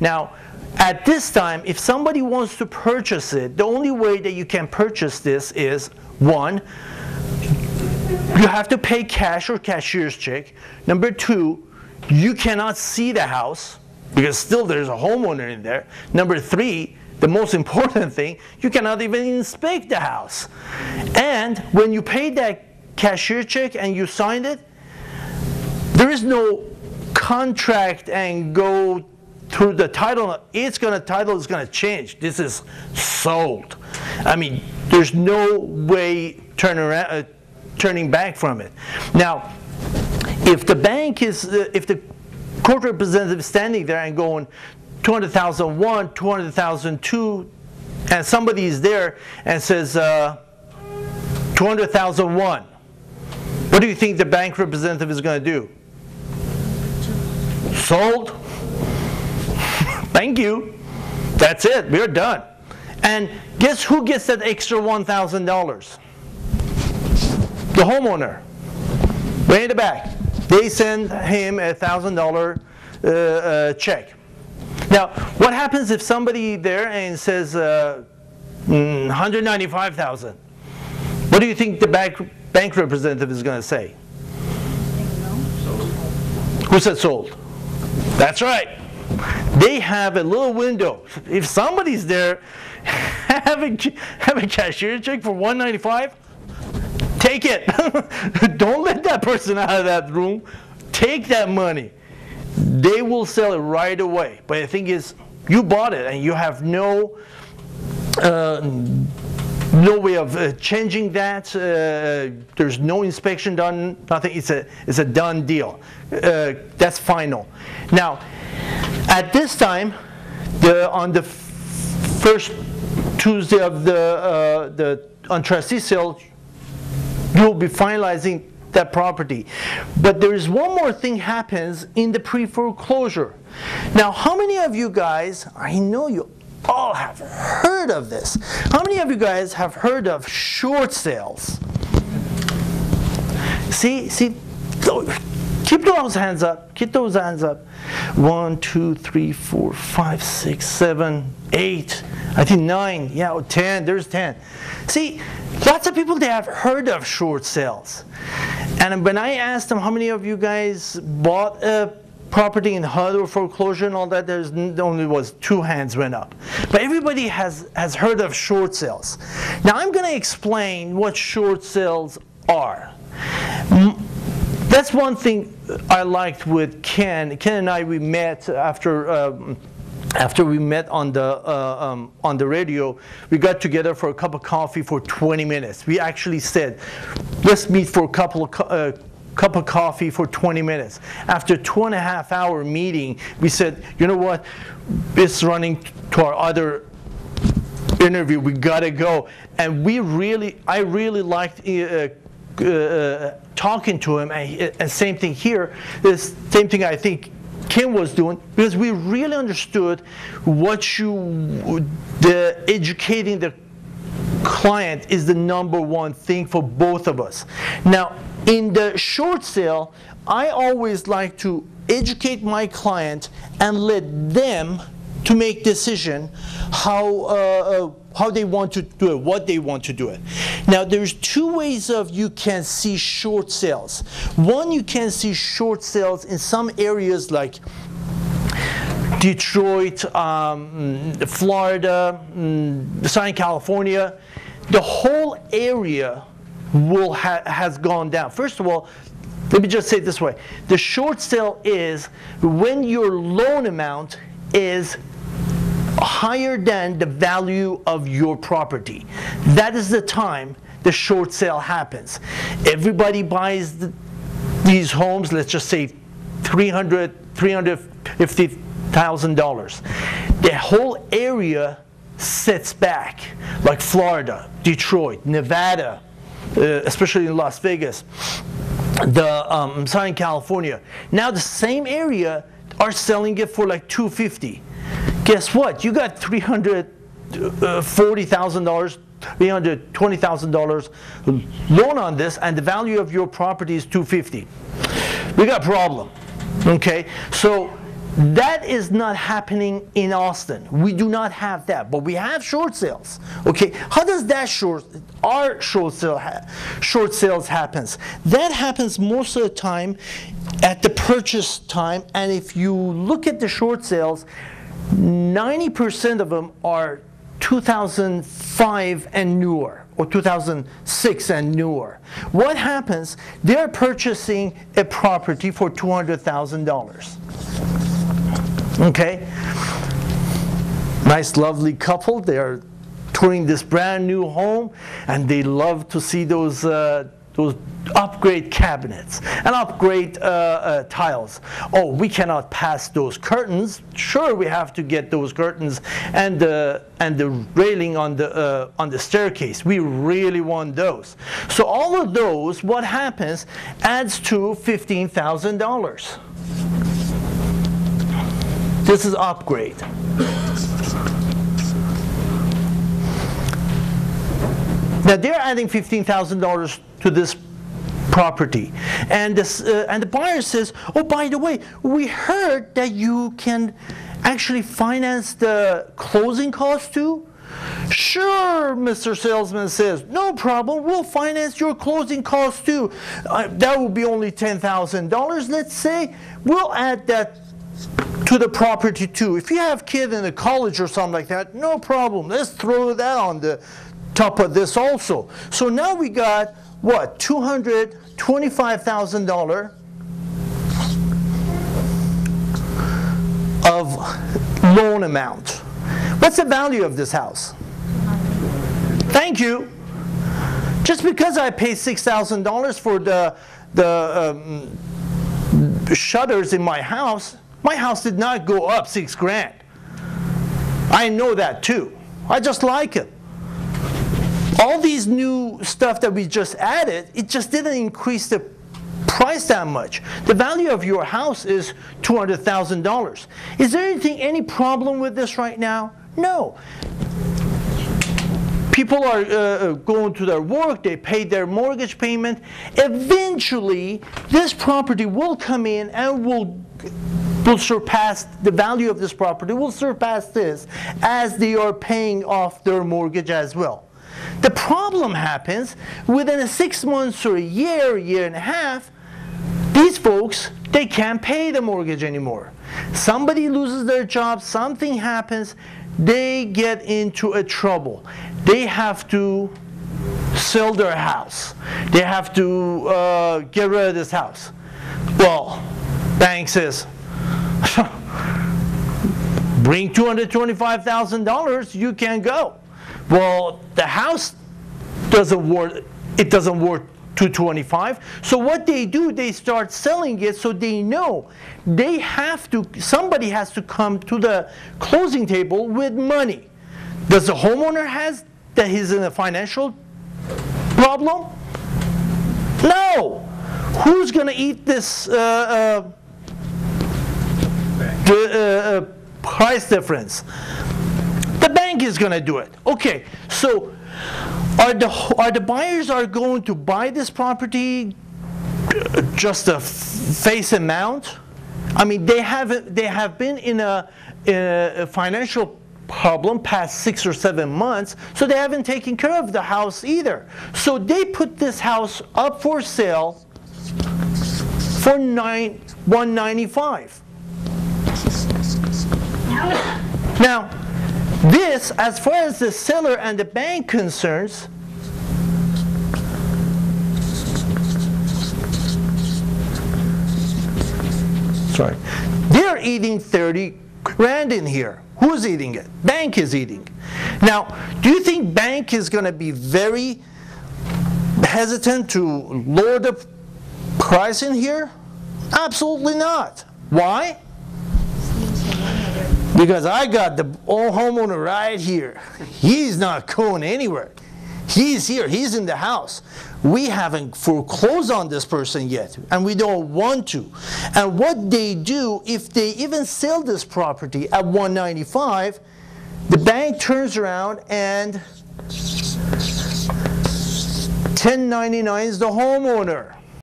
Now, at this time, if somebody wants to purchase it, the only way that you can purchase this is, one, you have to pay cash or cashier's check. Number two, you cannot see the house because still there's a homeowner in there. Number three, the most important thing, you cannot even inspect the house. And when you pay that cashier check and you signed it, there is no contract and go through the title. Title is gonna change. This is sold. I mean, there's no way turning back from it. Now, if the bank is, if the court representative is standing there and going 200,001, 200,002, and somebody is there and says 200,001, what do you think the bank representative is going to do? Sold. Thank you. That's it. We're done. And guess who gets that extra $1,000? The homeowner. Way in the back. They send him a $1,000 check. Now, what happens if somebody there and says 195,000? What do you think the bank representative is going to say? Who said sold? That's right. They have a little window. If somebody's there, have a cashier check for 195. Take it. Don't let that person out of that room. Take that money. They will sell it right away. But the thing is, you bought it and you have no way of changing that. There's no inspection done. Nothing. It's a done deal. That's final. Now, at this time, on the first Tuesday of the on trustee sale, you'll be finalizing that property. But there is one more thing happens in the pre-foreclosure. Now, how many of you guys, I know you all have heard of this, how many of you guys have heard of short sales? See, keep those hands up, keep those hands up. 1, 2, 3, 4, 5, 6, 7, 8, I think 9, yeah, 10, there's 10. See, lots of people, they have heard of short sales. And when I asked them how many of you guys bought a property in HUD or foreclosure and all that, there only was 2 hands went up. But everybody has heard of short sales. Now I'm going to explain what short sales are. That's one thing I liked with Ken. Ken and I, we met after we met on the radio. We got together for a cup of coffee for 20 minutes. We actually said, let's meet for a cup of coffee for 20 minutes. After 2.5-hour meeting, we said, you know what? It's running to our other interview. We gotta go. And I really liked talking to him, and same thing here. This same thing I think Kim was doing, because we really understood educating the client is the #1 thing for both of us. Now, in the short sale, I always like to educate my client and let them to make decision how they want to do it, what they want to do it. Now, there's 2 ways of you can see short sales. One, you can see short sales in some areas like Detroit, Florida, Southern California. The whole area has gone down. First of all, let me just say it this way. The short sale is when your loan amount is higher than the value of your property. That is the time the short sale happens. Everybody buys these homes, let's just say $350,000. The whole area sits back, like Florida, Detroit, Nevada, especially in Las Vegas, Southern California. Now the same area are selling it for like $250,000. Guess what? You got $340,000, $320,000 loan on this, and the value of your property is $250,000. We got a problem. Okay, so that is not happening in Austin. We do not have that, but we have short sales. Okay, how does that our short sales happens? That happens most of the time at the purchase time, and if you look at the short sales, 90% of them are 2005 and newer, or 2006 and newer. What happens? They're purchasing a property for $200,000. Okay, nice, lovely couple. They are touring this brand new home, and they love to see those upgrade cabinets and upgrade tiles. Oh, we cannot pass those curtains. Sure, we have to get those curtains and the railing on the staircase. We really want those. So all of those, what happens, adds to $15,000. This is upgrade. Now they're adding $15,000 to this property, and the buyer says, "Oh, by the way, we heard that you can actually finance the closing costs too." "Sure," Mr. Salesman says, "no problem. We'll finance your closing costs too. That will be only $10,000. Let's say we'll add that to the property too. If you have kids in a college or something like that, no problem. Let's throw that on the top of this also." So now we got what, $225,000 of loan amount. What's the value of this house? Thank you. Just because I pay $6,000 for the shutters in my house did not go up $6,000. I know that too. I just like it. All these new stuff that we just added, it just didn't increase the price that much. The value of your house is $200,000. Is there any problem with this right now? No. People are going to their work, they paid their mortgage payment. Eventually, this property will come in and will surpass, the value of this property will surpass this as they are paying off their mortgage as well. The problem happens within 6 months or a year and a half, these folks, they can't pay the mortgage anymore. Somebody loses their job, something happens, they get into a trouble. They have to sell their house. They have to get rid of this house. Well, bank says, bring $225,000, you can go. Well, the house doesn't worth $225,000. So what they do, they start selling it, so they know they have to, somebody has to come to the closing table with money. Does the homeowner has that he's in a financial problem? No. Who's going to eat this price difference? The bank is going to do it. Okay, so are the buyers are going to buy this property just a face amount? I mean, they have been in a financial problem past 6 or 7 months, so they haven't taken care of the house either. So they put this house up for sale for $195,000. Now, this, as far as the seller and the bank concerns, they're eating $30,000 in here. Who's eating it? Bank is eating. Now, do you think bank is going to be very hesitant to lower the price in here? Absolutely not. Why? Because I got the old homeowner right here. He's not going anywhere. He's here. He's in the house. We haven't foreclosed on this person yet, and we don't want to. And what they do, if they even sell this property at $195,000, the bank turns around and 1099s the homeowner.